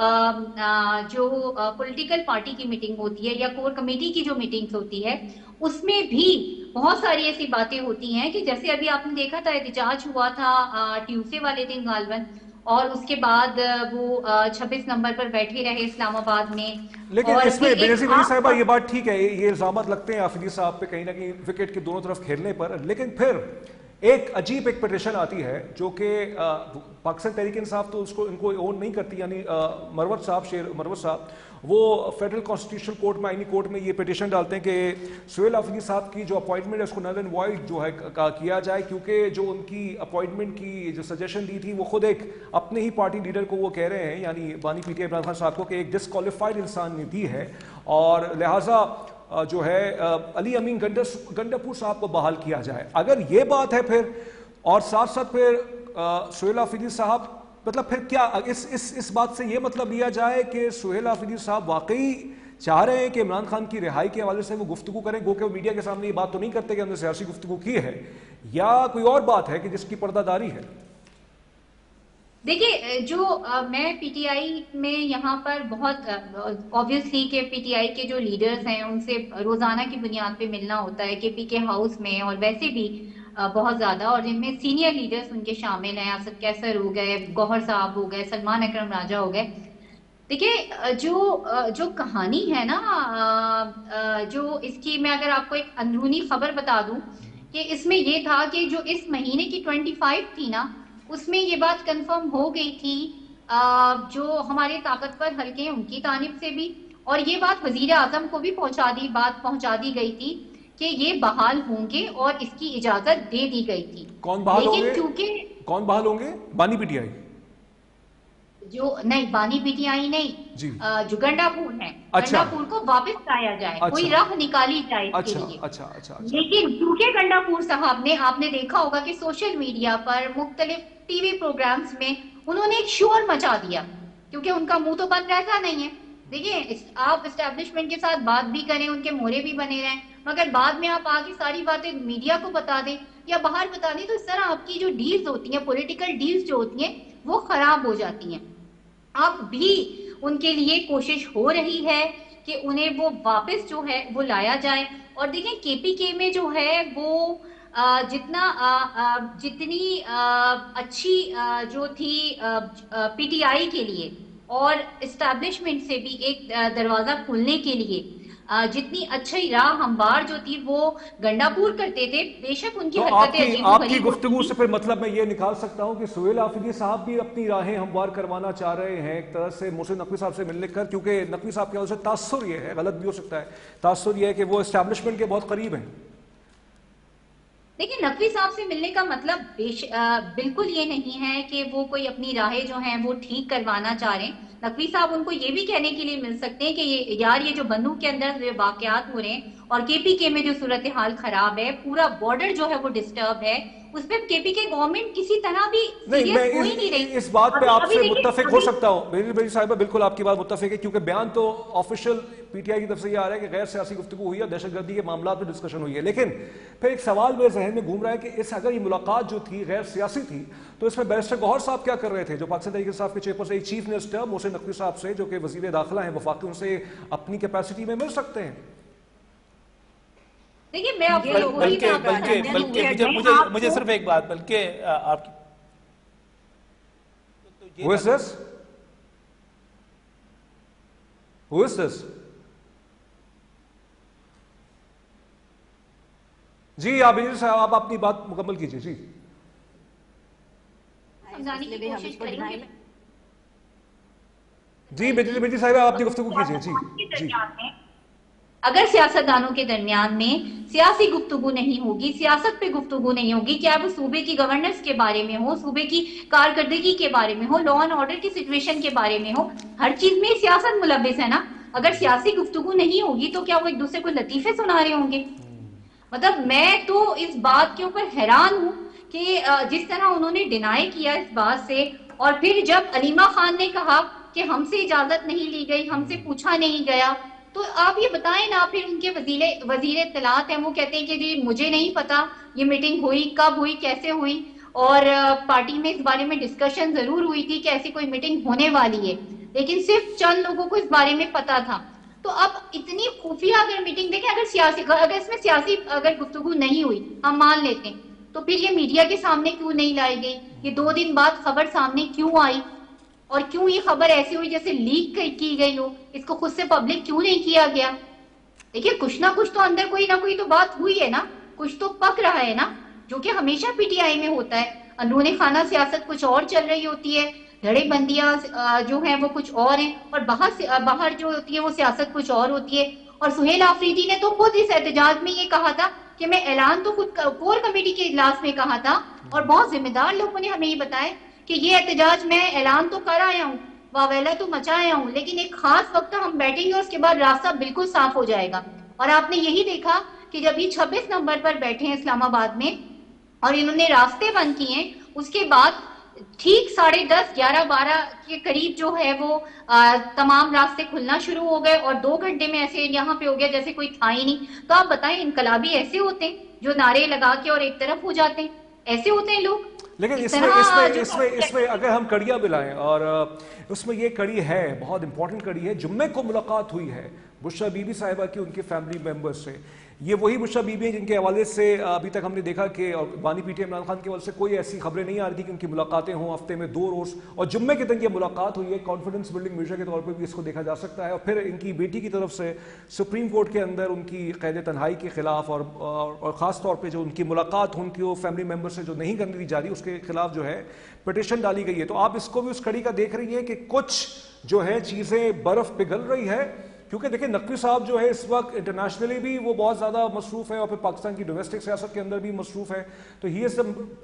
پولیٹیکل پارٹی کی میٹنگ ہوتی ہے یا کور کمیٹی کی جو میٹنگز ہوتی ہے، اس میں بھی بہت ساری ایسی باتیں ہوتی ہیں کہ جیسے ابھی آپ نے دیکھا تھا احتجاج ہوا تھا ٹیوزڈے والے دن غالباً، اور اس کے بعد وہ 26 نمبر پر بیٹھے رہے اسلام آباد میں. لیکن اس میں بینظیر ولی صاحبہ یہ بات ٹھیک ہے، یہ الزامات لگتے ہیں آفریدی صاحب پہ کہیں نہ کہیں وکٹ کے دونوں طرف کھیلنے پر، لیکن پھر ایک عجیب ایک پٹیشن آتی ہے جو کہ پاکستان تحریک انصاف تو ان کو اون نہیں کرتی، یعنی مروت صاحب، شیر مروت صاحب، وہ فیڈرل کانسٹیٹیوشنل کورٹ میں، آئینی کورٹ میں یہ پٹیشن ڈالتے ہیں کہ سہیل آفریدی صاحب کی جو اپوائنٹمنٹ ہے اس کو نل اینڈ وائڈ جو ہے کیا جائے، کیونکہ جو ان کی اپوائنٹمنٹ کی جو سجیشن دی تھی وہ خود ایک اپنے ہی پارٹی لیڈر کو وہ کہہ رہے ہیں، یعنی بانی P T I Imran Khan صاحب کو، کہ ایک ڈسکوالیفائڈ انسان نے دی ہے، اور لہٰذا جو ہے علی امین گنڈاپور صاحب کو بحال کیا جائے. اگر یہ بات ہے پھر، اور ساتھ ساتھ پھر سہیل آفریدی صاحب، مطلب پھر کیا اس بات سے یہ مطلب لیا جائے کہ سہیل آفریدی صاحب واقعی چاہ رہے ہیں کہ عمران خان کی رہائی کے حوالے سے وہ گفتگو کریں، گو کہ وہ میڈیا کے سامنے یہ بات تو نہیں کرتے کہ ہم نے سیاسی گفتگو کی ہے، یا کوئی اور بات ہے کہ جس کی پردہ داری ہے؟ دیکھیے، جو میں پی ٹی آئی میں یہاں پر بہت آبویسلی کہ پی ٹی آئی کے جو لیڈرز ہیں ان سے روزانہ کی بنیاد پہ ملنا ہوتا ہے، کہ پی کے ہاؤس میں اور ویسے بھی بہت زیادہ، اور جن میں سینئر لیڈرز ان کے شامل ہیں، اسد کیسر ہو گئے، گوہر صاحب ہو گئے، سلمان اکرم راجہ ہو گئے. دیکھیے، جو کہانی ہے نا، جو اس کی میں اگر آپ کو ایک اندرونی خبر بتا دوں کہ اس میں یہ تھا کہ جو اس مہینے کی 25 تھی نا، اس میں یہ بات کنفرم ہو گئی تھی جو ہمارے طاقتور حلقے ہیں ان کی جانب سے بھی، اور یہ بات وزیر اعظم کو بھی پہنچا دی گئی تھی کہ یہ بحال ہوں گے، اور اس کی اجازت دے دی گئی تھی. کون بحال ہوں گے؟ بانی پی ٹی آئی جو نہیں، بانی پی ٹی آئی نہیں جی، جو گنڈاپور ہے، گنڈاپور کو واپس لایا جائے، کوئی راہ نکالی جائے اس کے لیے. لیکن کیونکہ گنڈاپور صاحب نے، آپ نے دیکھا ہوگا کہ سوشل میڈیا پر مختلف ٹی وی پروگرامز میں انہوں نے ایک شور مچا دیا، کیونکہ ان کا منہ تو بند رہتا نہیں ہے. دیکھیں، آپ اسٹیبلشمنٹ کے ساتھ بات بھی کریں، ان کے مورے بھی بنے رہیں، مگر بعد میں آپ آگے ساری باتیں میڈیا کو بتا دیں یا باہر بتا دیں، تو اس طرح آپ کی جو ڈیلز ہوتی ہیں، پولیٹیکل ڈیلز جو ہوتی ہیں، وہ خراب ہو جاتی ہیں. اب بھی ان کے لیے کوشش ہو رہی ہے کہ انہیں وہ واپس جو ہے وہ لایا جائے. اور دیکھیں، کے پی کے میں جو ہے وہ جتنی اچھی جو تھی پی ٹی آئی کے لیے اور اسٹیبلشمنٹ سے بھی ایک دروازہ کھولنے کے لیے جتنی اچھی راہ ہموار جو تھی وہ گنڈاپور کرتے تھے، بے شک ان کی حرکتیں عجیب و آپ غریب کی گفتگو سے پھر مطلب میں یہ نکال سکتا ہوں کہ سہیل آفریدی صاحب بھی اپنی راہیں ہموار کروانا چاہ رہے ہیں ایک طرح سے محسن نقوی صاحب سے ملنے کر، کیونکہ نقوی صاحب کے وجہ سے تاثر یہ ہے، غلط بھی ہو سکتا ہے، تاثر یہ ہے کہ وہ اسٹیبلشمنٹ کے بہت قریب ہیں. دیکھیں، نقوی صاحب سے ملنے کا مطلب بالکل یہ نہیں ہے کہ وہ کوئی اپنی راہیں جو ہیں وہ ٹھیک کروانا چاہ رہے ہیں. نقوی صاحب ان کو یہ بھی کہنے کے لیے مل سکتے ہیں کہ یہ جو بنو کے اندر واقعات ہو رہے ہیں اور کے پی کے میں جو صورتحال خراب ہے، پورا بارڈر جو ہے وہ ڈسٹرب ہے، اس پہ کے پی کے گورنمنٹ کسی طرح بھی سیریس ہو ہی نہیں رہی. اس بات پہ آپ سے متفق ہو سکتا ہوں میری صاحبہ، بالکل آپ کی بات متفق ہے، کیونکہ بیان تو آفیشیل پی ٹی آئی کی طرف سے یہ آ رہا ہے کہ غیر سیاسی گفتگو ہوئی ہے، دہشت گردی کے معاملات پہ ڈسکشن ہوئی ہے. لیکن پھر ایک سوال میرے ذہن میں گھوم رہا ہے کہ اگر یہ ملاقات جو تھی غیر سیاسی تھی تو اس میں بیرسٹر گوہر صاحب کیا کر رہے تھے، جو پاکستان تحریک انصاف کے چیئرپرسن ایک چیف منسٹر محسن نقوی صاحب سے، جو کہ وزیر داخلہ ہیں وفاقی، ان سے اپنی کیپیسٹی میں مل سکتے ہیں. دیکھیے، میں آپ کو مجھے صرف ایک بات، بلکہ آپ کی Who is this? جی آپ صاحب، آپ اپنی بات مکمل کیجیے. جی سمجھانے کی کوشش کریں گے. جی بیٹی صاحب، آپ اپنی گفتگو کیجیے. جی اگر سیاستدانوں کے درمیان میں سیاسی گفتگو نہیں ہوگی، سیاست پہ گفتگو نہیں ہوگی، کیا وہ صوبے کی گورننس کے بارے میں ہو، صوبے کی کارکردگی کے بارے میں ہو، لا اینڈ آرڈر کی سچویشن کے بارے میں ہو، ہر چیز میں سیاست ملوث ہے نا. اگر سیاسی گفتگو نہیں ہوگی تو کیا وہ ایک دوسرے کو لطیفے سنا رہے ہوں گے؟ مطلب میں تو اس بات کے اوپر حیران ہوں کہ جس طرح انہوں نے ڈینائی کیا اس بات سے، اور پھر جب علیمہ خان نے کہا کہ ہم سے اجازت نہیں لی گئی، ہم سے پوچھا نہیں گیا، تو آپ یہ بتائیں نا. پھر ان کے وزیر اطلاعات ہیں، وہ کہتے ہیں کہ جی مجھے نہیں پتا یہ میٹنگ ہوئی کب ہوئی، کیسے ہوئی. اور پارٹی میں اس بارے میں ڈسکشن ضرور ہوئی تھی کہ ایسی کوئی میٹنگ ہونے والی ہے، لیکن صرف چند لوگوں کو اس بارے میں پتا تھا. تو اب اتنی خفیہ اگر میٹنگ دیکھیں، اگر اس میں سیاسی اگر گفتگو نہیں ہوئی ہم مان لیتے ہیں، تو پھر یہ میڈیا کے سامنے کیوں نہیں لائی گئی؟ یہ 2 دن بعد خبر سامنے کیوں آئی؟ اور کیوں یہ خبر ایسی ہوئی جیسے لیک کی گئی ہو؟ اس کو خود سے پبلک کیوں نہیں کیا گیا؟ دیکھیے کچھ نہ کچھ تو اندر کوئی نہ کوئی تو بات ہوئی ہے نا، کچھ تو پک رہا ہے نا، جو کہ ہمیشہ پی ٹی آئی میں ہوتا ہے. اندرون خانہ سیاست کچھ اور چل رہی ہوتی ہے، دھڑے بندیاں جو ہیں وہ کچھ اور ہیں، اور باہر جو ہوتی ہے وہ سیاست کچھ اور ہوتی ہے. اور سہیل آفریدی نے تو خود اس احتجاج میں یہ کہا تھا کہ میں اعلان تو خود کور کمیٹی کے اجلاس میں کہا تھا، اور بہت ذمہ دار لوگوں نے ہمیں یہ بتایا کہ یہ احتجاج میں اعلان تو کر آیا ہوں، واویلا تو مچایا ہوں، لیکن ایک خاص وقت ہم بیٹھیں گے اور اس کے بعد راستہ بالکل صاف ہو جائے گا. اور آپ نے یہی دیکھا کہ جب یہ 26 نومبر پر بیٹھے ہیں اسلام آباد میں اور انہوں نے راستے بند کیے ہیں، اس کے بعد ٹھیک 10:30 11 12 کے قریب جو ہے وہ تمام راستے کھلنا شروع ہو گئے، اور 2 گھنٹے میں ایسے یہاں پہ ہو گیا جیسے کوئی تھا ہی نہیں. تو آپ بتائیں انقلابی ایسے ہوتے ہیں جو نعرے لگا کے اور ایک طرف ہو جاتے ہیں؟ ایسے ہوتے ہیں لوگ؟ لیکن اس میں اگر ہم کڑیاں ملائیں، اور اس میں یہ کڑی ہے بہت امپورٹنٹ کڑی ہے. جمعے کو ملاقات ہوئی ہے بشریٰ بی بی صاحبہ کی ان کے فیملی ممبر سے. یہ وہی بشریٰ بی بی ہیں جن کے حوالے سے ابھی تک ہم نے دیکھا کہ اور بانی پی ٹی عمران خان کے حوالے سے کوئی ایسی خبریں نہیں آ رہی تھی کہ ان کی ملاقاتیں ہوں ہفتے میں 2 روز، اور جمعے کے دن یہ ملاقات ہوئی ہے. کانفیڈنس بلڈنگ میجر کے طور پہ بھی اس کو دیکھا جا سکتا ہے. اور پھر ان کی بیٹی کی طرف سے سپریم کورٹ کے اندر ان کی قید تنہائی کے خلاف اور خاص طور پہ جو ان کی ملاقات ان کی فیملی ممبر سے جو نہیں کرنے دی جا رہی، اس کے خلاف جو ہے پٹیشن ڈالی گئی ہے. تو آپ اس کو بھی اس کڑی کا دیکھ رہی ہیں کہ کچھ جو ہے چیزیں برف پگھل رہی ہے. کیونکہ دیکھیں نقوی صاحب جو ہے اس وقت انٹرنیشنلی بھی وہ بہت زیادہ مصروف ہے، اور پھر پاکستان کی ڈومیسٹک سیاست کے اندر بھی مصروف ہے. تو ہی از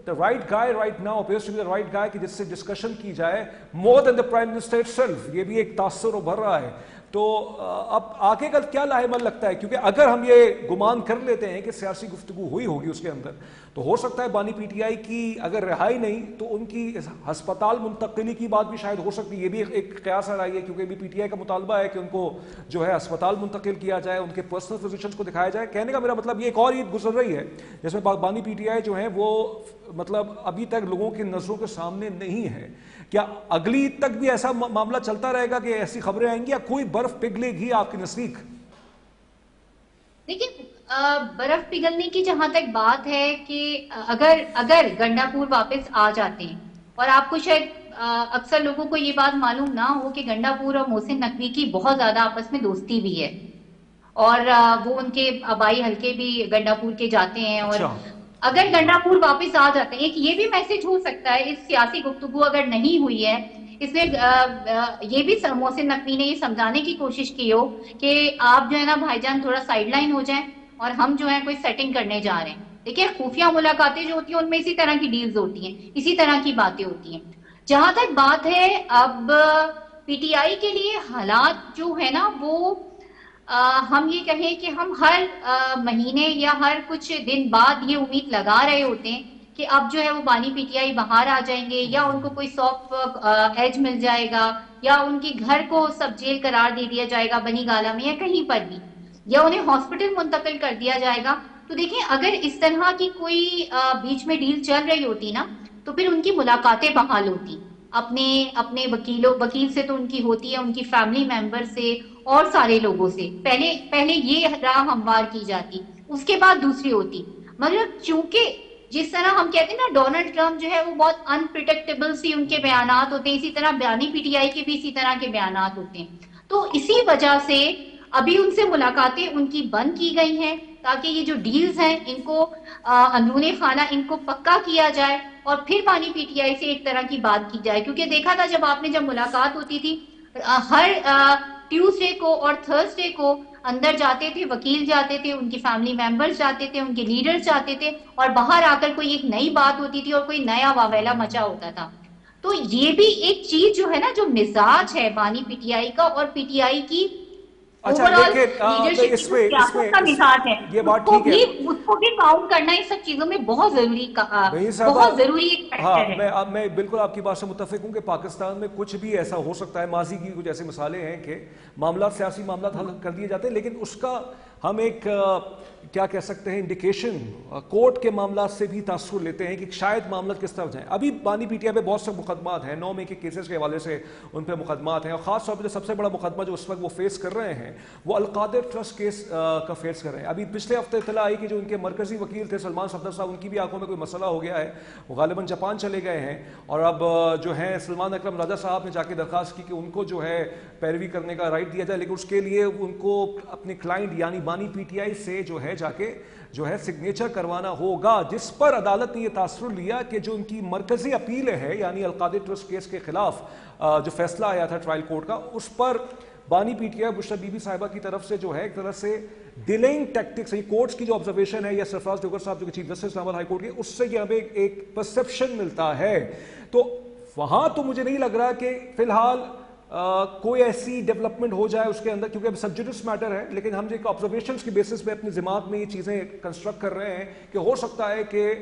the right guy right now, appears to be the right guy کہ جس سے ڈسکشن کی جائے more than the Prime Minister itself. یہ بھی ایک تاثر ابھر رہا ہے. تو اب آگے کا کیا لاہمل لگتا ہے؟ کیونکہ اگر ہم یہ گمان کر لیتے ہیں کہ سیاسی گفتگو ہوئی ہوگی اس کے اندر، تو ہو سکتا ہے بانی پی ٹی آئی کی اگر رہائی نہیں تو ان کی ہسپتال منتقلی کی بات بھی شاید ہو سکتی ہے. یہ بھی ایک قیاس آ رہی ہے، کیونکہ بھی پی ٹی آئی کا مطالبہ ہے کہ ان کو جو ہے ہسپتال منتقل کیا جائے، ان کے پرسنل فزیشنز کو دکھایا جائے. کہنے کا میرا مطلب یہ ایک اور عید گزر رہی ہے جس میں بانی پی ٹی آئی جو ہے وہ مطلب ابھی تک لوگوں کی نظروں کے سامنے نہیں ہے. کیا اگلی عید تک بھی ایسا معاملہ چلتا رہے گا کہ ایسی خبریں آئیں گی، یا کوئی برف پگھلے گی آپ کے نزدیک؟ لیکن برف پگھلنے کی جہاں تک بات ہے کہ اگر گنڈا پور واپس آ جاتے ہیں، اور آپ کو شاید اکثر لوگوں کو یہ بات معلوم نہ ہو کہ گنڈا پور اور محسن نقوی کی بہت زیادہ آپس میں دوستی بھی ہے، اور وہ ان کے آبائی حلقے بھی گنڈا پور کے جاتے ہیں. اور اگر گنڈا پور واپس آ جاتے ہیں، ایک یہ بھی میسج ہو سکتا ہے اس سیاسی گفتگو اگر نہیں ہوئی ہے، اس میں یہ بھی محسن نقوی نے یہ سمجھانے کی کوشش کی ہو کہ آپ جو ہے نا بھائی جان تھوڑا سائیڈ لائن ہو جائیں اور ہم جو ہے کوئی سیٹنگ کرنے جا رہے ہیں. دیکھیں خفیہ ملاقاتیں جو ہوتی ہیں ان میں اسی طرح کی ڈیلز ہوتی ہیں، اسی طرح کی باتیں ہوتی ہیں. جہاں تک بات ہے اب پی ٹی آئی کے لیے حالات جو ہے نا وہ ہم یہ کہیں کہ ہم ہر مہینے یا ہر کچھ دن بعد یہ امید لگا رہے ہوتے ہیں کہ اب جو ہے وہ بانی پی ٹی آئی باہر آ جائیں گے، یا ان کو کوئی سافٹ ایج مل جائے گا، یا ان کے گھر کو سب جیل قرار دے دیا جائے گا بنی گالا میں یا کہیں پر بھی، یا انہیں ہاسپٹل منتقل کر دیا جائے گا. تو دیکھیں اگر اس طرح کی کوئی بیچ میں ڈیل چل رہی ہوتی نا تو پھر ان کی ملاقاتیں بحال ہوتی اپنے وکیل سے تو ان کی ہوتی ہے، ان کی فیملی ممبر سے اور سارے لوگوں سے پہلے یہ راہ ہموار کی جاتی، اس کے بعد دوسری ہوتی. مگر چونکہ جس طرح ہم کہتے ہیں نا ڈونلڈ ٹرمپ جو ہے وہ بہت انپریڈکٹیبل سی ان کے بیانات ہوتے ہیں، اسی طرح بانی پی ٹی آئی کے بھی اسی طرح کے بیانات ہوتے ہیں. تو اسی وجہ سے ابھی ان سے ملاقاتیں ان کی بند کی گئی ہیں تاکہ یہ جو ڈیلز ہیں ان کو اندرون خانہ ان کو پکا کیا جائے اور پھر بانی پی ٹی آئی سے ایک طرح کی بات کی جائے. کیونکہ دیکھا تھا جب ملاقات ہوتی تھی ہر ٹیوزڈے کو اور تھرسڈے کو اندر جاتے تھے وکیل، جاتے تھے ان کی فیملی ممبرز، جاتے تھے ان کے لیڈرز، جاتے تھے، اور باہر آ کر کوئی ایک نئی بات ہوتی تھی اور کوئی نیا واویلا مچا ہوتا تھا. تو یہ بھی ایک چیز جو ہے نا جو مزاج ہے بانی پی ٹی آئی کا اور پی ٹی آئی کی اچھا لیکن اس میں یہ بات ٹھیک ہے، اس کو بھی کاؤنٹ کرنا ان سب چیزوں میں بہت ضروری ہاں میں بالکل آپ کی بات سے متفق ہوں کہ پاکستان میں کچھ بھی ایسا ہو سکتا ہے، ماضی کی کچھ ایسے مثالیں ہیں کہ معاملات سیاسی معاملات حل کر دیے جاتے ہیں، لیکن اس کا ہم ایک کیا کہہ سکتے ہیں انڈیکیشن کورٹ کے معاملات سے بھی تاثر لیتے ہیں کہ شاید معاملات کس طرف جائیں. ابھی بانی پی ٹی آئی پہ بہت سے مقدمات ہیں, 9 مئی کے کیسز کے حوالے سے ان پہ مقدمات ہیں, اور خاص طور پہ سب سے بڑا مقدمہ جو اس وقت وہ فیس کر رہے ہیں وہ القادر ٹرسٹ کیس کا فیس کر رہے ہیں. ابھی پچھلے ہفتے اطلاع آئی کہ جو ان کے مرکزی وکیل تھے سلمان صفدر صاحب, ان کی بھی آنکھوں میں کوئی مسئلہ ہو گیا ہے, وہ غالباً جاپان چلے گئے ہیں, اور اب جو ہے سلمان اکرم راجہ صاحب نے جا کے درخواست کی کہ ان کو جو ہے پیروی کرنے کا رائٹ دیا جائے, لیکن اس کے لیے ان کو اپنے کلائنٹ یعنی بانی پی ٹی آئی سے جو ہے جا کے جو ہے سگنیچر کروانا ہوگا, جس پر عدالت نے یہ تاثر لیا کہ جو ان کی مرکزی اپیل ہے یعنی القادر ٹرسٹ کیس کے خلاف جو فیصلہ آیا تھا ٹرائل کورٹ کا, اس پر بانی P T I Bushra be be صاحبہ کی طرف سے جو ہے ایک طرح سے ڈیلنگ ٹیکٹکس, یہ کورٹس کی جو آبزرویشن ہے یا سرفراز جوگر صاحب جو کہ چیف جسٹس اسلام آباد ہائی کورٹ کے, اس سے یہاں پہ ایک پرسپشن ملتا ہے. تو وہاں تو مجھے نہیں لگ رہا کہ فی الحال کوئی ایسی ڈیولپمنٹ ہو جائے اس کے اندر, کیونکہ اب سب جوڈس میٹر ہے, لیکن ہم ایک آبزرویشنز کی بیسس پہ اپنے دماغ میں یہ چیزیں کنسٹرکٹ کر رہے ہیں کہ ہو سکتا ہے کہ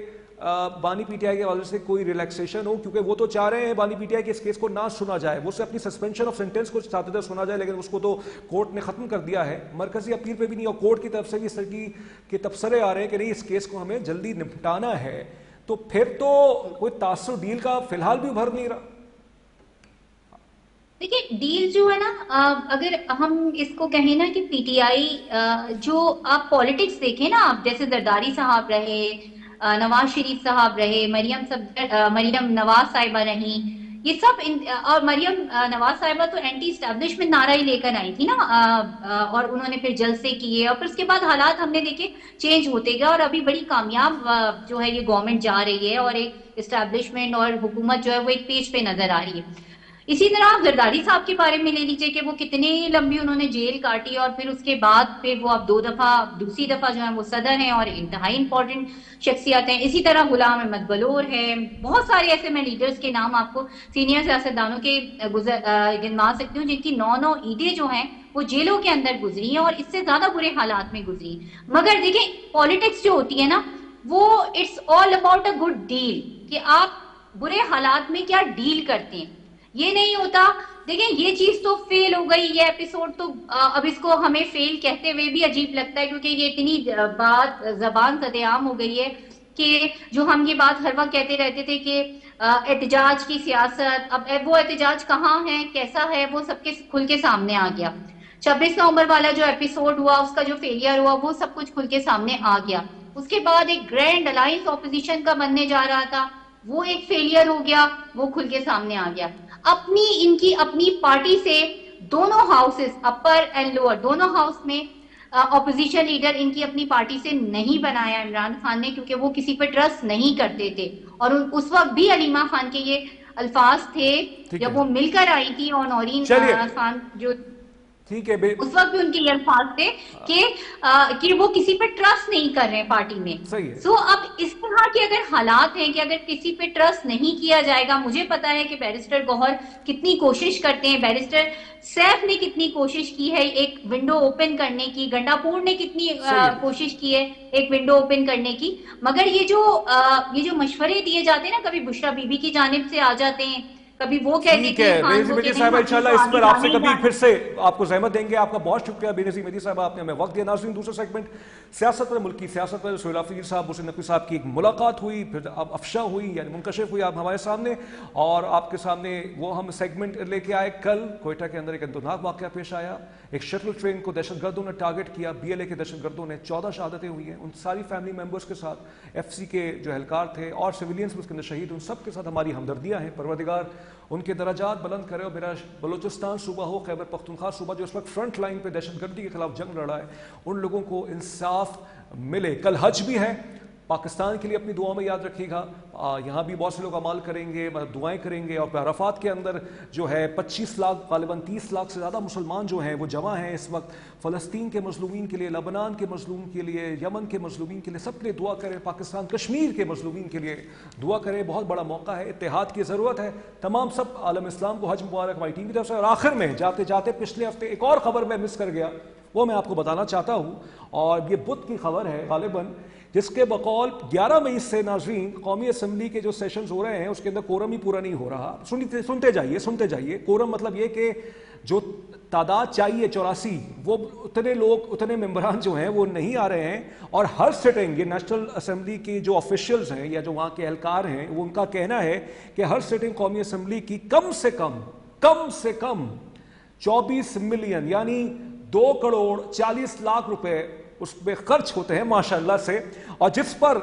بانی پی ٹی آئی کے حوالے سے کوئی ریلیکسیشن ہو, کیونکہ وہ تو چاہ رہے ہیں بانی پی ٹی آئی کے اس کیس کو نہ سنا جائے, وہ سے اپنی سسپینشن آف سینٹینس کو چاہتے تھے سنا جائے, لیکن اس کو تو کورٹ نے ختم کر دیا ہے, مرکزی اپیل پہ بھی نہیں, اور کورٹ کی طرف سے بھی اس طرح کے تبصرے آ رہے ہیں کہ نہیں اس کیس کو ہمیں جلدی نپٹانا ہے. تو پھر تو کوئی تاثر ڈیل کا فی الحال بھی ابھر نہیں رہا. دیکھیں ڈیل جو ہے نا, اگر ہم اس کو کہیں نا کہ پی ٹی آئی جو آپ پالیٹکس دیکھیں نا, آپ جیسے زرداری صاحب رہے, نواز شریف صاحب رہے, مریم نواز صاحبہ رہیں, یہ سب اور مریم نواز صاحبہ تو اینٹی اسٹیبلشمنٹ نعرہ ہی لے کر آئی تھی نا, اور انہوں نے پھر جلسے کیے, اور پھر اس کے بعد حالات ہم نے دیکھے چینج ہوتے گئے, اور ابھی بڑی کامیاب جو ہے یہ گورنمنٹ جا رہی ہے, اور ایک اسٹیبلشمنٹ اور حکومت جو ہے وہ ایک پیج پہ نظر آ رہی ہے. اسی طرح آپ زرداری صاحب کے بارے میں لے لیجئے کہ وہ کتنی لمبی انہوں نے جیل کاٹی, اور پھر اس کے بعد پھر وہ اب دوسری دفعہ جو ہے وہ صدر ہیں اور انتہائی امپورٹنٹ شخصیات ہیں. اسی طرح غلام احمد بلور ہے, بہت سارے ایسے میں لیڈرز کے نام آپ کو سینئر سیاستدانوں کے گنوا سکتی ہوں جن کی 9 عیدیں جو ہیں وہ جیلوں کے اندر گزری ہیں, اور اس سے زیادہ برے حالات میں گزری. مگر دیکھیں پالیٹکس جو ہوتی ہے نا, وہ it's all about a good deal, کہ آپ برے حالات میں کیا ڈیل کرتے ہیں. یہ نہیں ہوتا, دیکھیں یہ چیز تو فیل ہو گئی, یہ ایپیسوڈ تو اب اس کو ہمیں فیل کہتے ہوئے بھی عجیب لگتا ہے, کیونکہ یہ اتنی بات زبان زد عام ہو گئی ہے کہ جو ہم یہ بات ہر وقت کہتے رہتے تھے کہ احتجاج کی سیاست, اب وہ احتجاج کہاں ہے, کیسا ہے, وہ سب کے کھل کے سامنے آ گیا. 26 نومبر والا جو ایپیسوڈ ہوا, اس کا جو فیلئر ہوا, وہ سب کچھ کھل کے سامنے آ گیا. اس کے بعد ایک گرینڈ الائنس اپوزیشن کا بننے جا رہا تھا, وہ ایک فیلئر ہو گیا, وہ کھل کے سامنے آ گیا. ان کی اپنی پارٹی سے دونوں ہاؤسز, اپر اینڈ لوور, دونوں ہاؤس میں اپوزیشن لیڈر ان کی اپنی پارٹی سے نہیں بنایا عمران خان نے, کیونکہ وہ کسی پہ ٹرسٹ نہیں کرتے تھے. اور اس وقت بھی علیمہ خان کے یہ الفاظ تھے جب وہ مل کر آئی تھی, اور نورین خان جو ٹھیک ہے اس وقت بھی ان کے یہ الفاظ تھے کہ وہ کسی پہ ٹرسٹ نہیں کر رہے پارٹی میں. سو اب اس طرح کے اگر حالات ہیں کہ اگر کسی پہ ٹرسٹ نہیں کیا جائے گا, مجھے پتا ہے کہ بیرسٹر گوہر کتنی کوشش کرتے ہیں, بیرسٹر سیف نے کتنی کوشش کی ہے ایک ونڈو اوپن کرنے کی, گنڈا پور نے کتنی کوشش کی ہے ایک ونڈو اوپن کرنے کی, مگر یہ جو مشورے دیے جاتے ہیں نا, کبھی بشرا بی بی کی جانب سے آ جاتے ہیں, کبھی وہ کہتے ہیں کہ بینظیر مہدی صاحبہ انشاءاللہ اس پر آپ سے کبھی پھر سے آپ کو زحمت دیں گے. آپ کا بہت شکریہ بینظیر مہدی صاحبہ, آپ نے ہمیں وقت دیا. ناظرین دوسرا سیگمنٹ سیاست پر, ملکی سیاست پر سہیل آفریدی صاحب, حسین نقوی صاحب کی ایک ملاقات ہوئی, پھر اب افشا ہوئی یعنی منکشف ہوئی آپ ہمارے سامنے, اور آپ کے سامنے وہ ہم سیگمنٹ لے کے آئے. کل کوئٹہ کے اندر ایک اندوناک واقعہ پیش آیا, ایک شٹل ٹرین کو دہشت گردوں نے ٹارگٹ کیا, بی ایل اے کے دہشت گردوں نے 14 شہادتیں ہوئی ہیں. ان ساری فیملی ممبرز کے ساتھ, ایف سی کے جو اہلکار تھے اور سویلینز بھی اس کے اندر شہید, ان سب کے ساتھ ہماری ہمدردیاں ہیں. پروردگار ان کے درجات بلند کرے, اور میرا بلوچستان صوبہ ہو, خیبر پختونخوا صوبہ جو اس وقت فرنٹ لائن پہ دہشت گردی کے خلاف جنگ لڑا ہے, ان لوگوں کو انصاف ملے. کل حج بھی ہے, پاکستان کے لیے اپنی دعاؤں میں یاد رکھیے گا. یہاں بھی بہت سے لوگ اعمال کریں گے, دعائیں کریں گے, اور پھر عرفات کے اندر جو ہے 25 لاکھ غالباً 30 لاکھ سے زیادہ مسلمان جو ہیں وہ جمع ہیں اس وقت فلسطین کے مظلومین کے لیے, لبنان کے مظلوم کے لیے, یمن کے مظلومین کے لیے, سب کے لیے دعا کریں. پاکستان کشمیر کے مظلومین کے لیے دعا کریں. بہت بڑا موقع ہے, اتحاد کی ضرورت ہے. تمام سب عالم اسلام کو حج مبارک ہماری ٹیم کی طرف سے. اور آخر میں جاتے جاتے پچھلے ہفتے ایک اور خبر میں مس کر گیا, وہ میں آپ کو بتانا چاہتا ہوں, اور یہ بدھ کی خبر ہے غالباً, جس کے بقول 11 مئی سے ناظرین قومی اسمبلی کے جو سیشنز ہو رہے ہیں اس کے اندر کورم ہی پورا نہیں ہو رہا. سنتے جائیے. کورم مطلب یہ کہ جو تعداد چاہیے 84، وہ اتنے لوگ اتنے ممبران جو ہیں وہ نہیں آ رہے ہیں، اور ہر سٹنگ یہ نیشنل اسمبلی کی جو آفیشلز ہیں یا جو وہاں کے اہلکار ہیں وہ ان کا کہنا ہے کہ ہر سٹنگ قومی اسمبلی کی کم سے کم 24 ملین یعنی 2 کروڑ 40 لاکھ روپے اس پہ خرچ ہوتے ہیں ماشاءاللہ سے. اور جس پر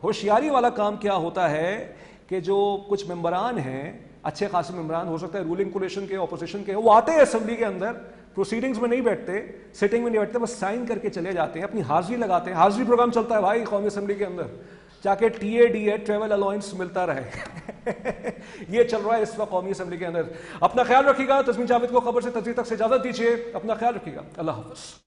ہوشیاری والا کام کیا ہوتا ہے کہ جو کچھ ممبران ہیں، اچھے خاصے ممبران، ہو سکتا ہے رولنگ کولیشن کے اپوزیشن کے، وہ آتے ہیں اسمبلی کے اندر، پروسیڈنگز میں نہیں بیٹھتے، سٹنگ میں نہیں بیٹھتے، بس سائن کر کے چلے جاتے ہیں، اپنی حاضری لگاتے ہیں. حاضری پروگرام چلتا ہے بھائی قومی اسمبلی کے اندر، جا کے TADA ٹریول الاؤنس ملتا رہے. یہ چل رہا ہے اس وقت قومی اسمبلی کے اندر. اپنا خیال رکھیے گا. تسمیم جاوید کو خبر سے تجزیے تک سے اجازت دیجیے. اپنا خیال رکھیے گا. اللہ حافظ.